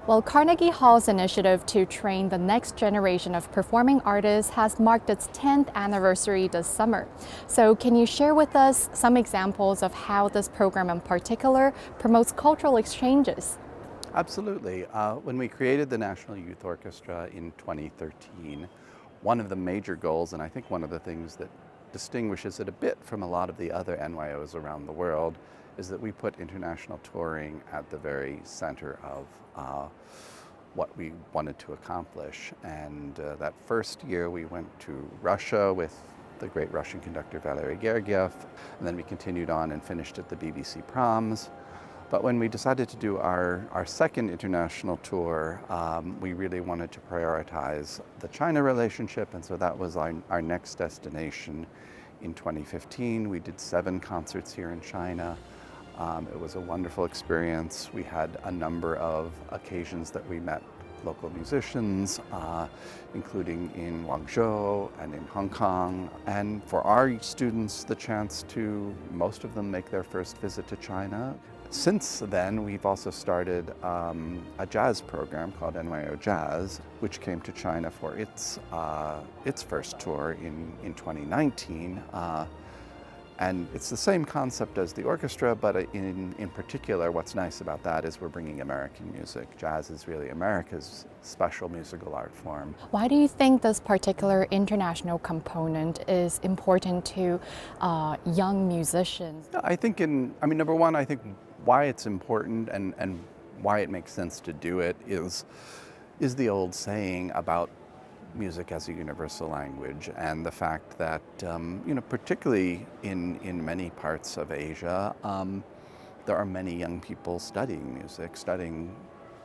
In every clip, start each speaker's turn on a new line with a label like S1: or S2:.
S1: Well, Carnegie Hall's initiative to train the next generation of performing artists has marked its 10th anniversary this summer. So, can you share with us some examples of how this program in particular promotes cultural exchanges?
S2: Absolutely. When we created the National Youth Orchestra in 2013, one of the major goals, and I think one of the things that distinguishes it a bit from a lot of the other NYOs around the world, is that we put international touring at the very center of what we wanted to accomplish. And that first year we went to Russia with the great Russian conductor Valery Gergiev, and then we continued on and finished at the BBC Proms. But when we decided to do our second international tour, we really wanted to prioritize the China relationship, and so that was our next destination in 2015. We did 7 concerts here in China. It was a wonderful experience. We had a number of occasions that we met local musicians, including in Guangzhou and in Hong Kong. And for our students, the chance to, most of them, make their first visit to China. Since then, we've also started a jazz program called NYO Jazz, which came to China for its first tour in 2019. And it's the same concept as the orchestra, but in particular, what's nice about that is we're bringing American music. Jazz is really America's special musical art form.
S1: Why do you think this particular international component is important to young musicians?
S2: I think number one, I think why it's important and why it makes sense to do it is the old saying about music as a universal language, and the fact that particularly in many parts of Asia, there are many young people studying music, studying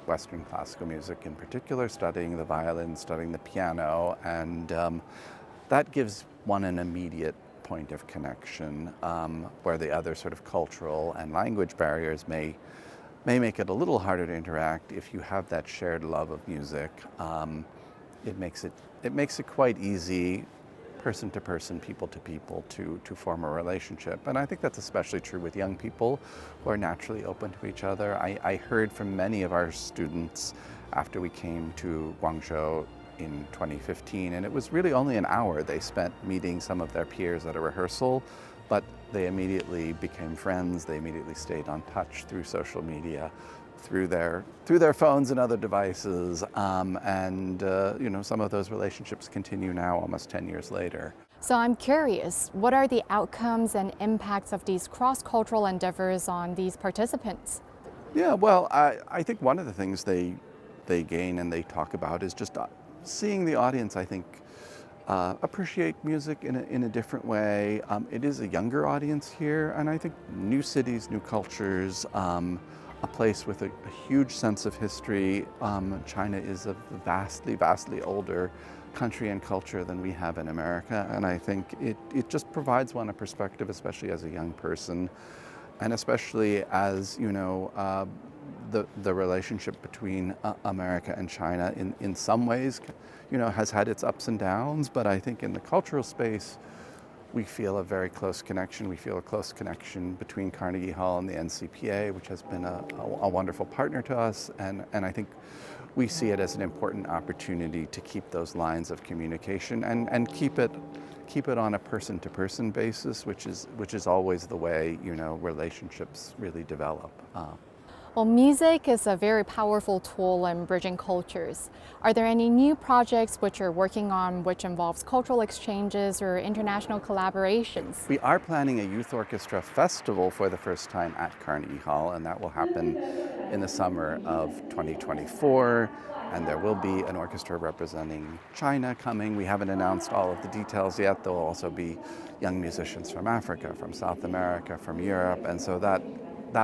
S2: Western classical music in particular, studying the violin, studying the piano, and that gives one an immediate point of connection, where the other sort of cultural and language barriers may make it a little harder to interact. If you have that shared love of music, it makes it quite easy, person to person, people to people, to form a relationship. And I think that's especially true with young people who are naturally open to each other. I heard from many of our students after we came to Guangzhou in 2015, and it was really only an hour they spent meeting some of their peers at a rehearsal, but they immediately became friends. They immediately stayed on touch through social media, through their phones and other devices, and some of those relationships continue now almost 10 years later.
S1: So I'm curious, what are the outcomes and impacts of these cross-cultural endeavors on these participants?
S2: Yeah, well, I think one of the things they gain and they talk about is just seeing the audience, I think, appreciate music in a different way. It is a younger audience here, and I think new cities, new cultures, a place with a huge sense of history. China is a vastly older country and culture than we have in America, and I think it just provides one a perspective, especially as a young person, and especially as the relationship between America and China in some ways has had its ups and downs, but I think in the cultural space we feel a very close connection. We feel a close connection between Carnegie Hall and the NCPA, which has been a wonderful partner to us, and I think we see it as an important opportunity to keep those lines of communication and keep it on a person-to-person basis, which is always the way relationships really develop.
S1: Well, music is a very powerful tool in bridging cultures. Are there any new projects which you're working on which involves cultural exchanges or international collaborations?
S2: We are planning a youth orchestra festival for the first time at Carnegie Hall, and that will happen in the summer of 2024. And there will be an orchestra representing China coming. We haven't announced all of the details yet. There will also be young musicians from Africa, from South America, from Europe, and so that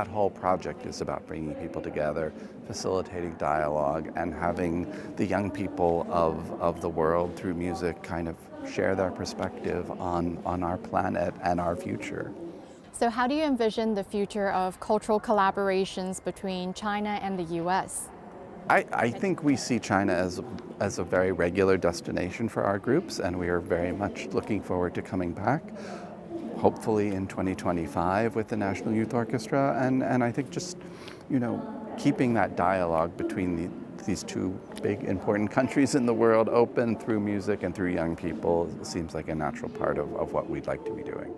S2: whole project is about bringing people together, facilitating dialogue, and having the young people of the world through music kind of share their perspective on our planet and our future.
S1: So how do you envision the future of cultural collaborations between China and the U.S.?
S2: I think we see China as a very regular destination for our groups, and we are very much looking forward to coming back, hopefully in 2025 with the National Youth Orchestra, and I think just keeping that dialogue between these two big important countries in the world open through music and through young people seems like a natural part of what we'd like to be doing.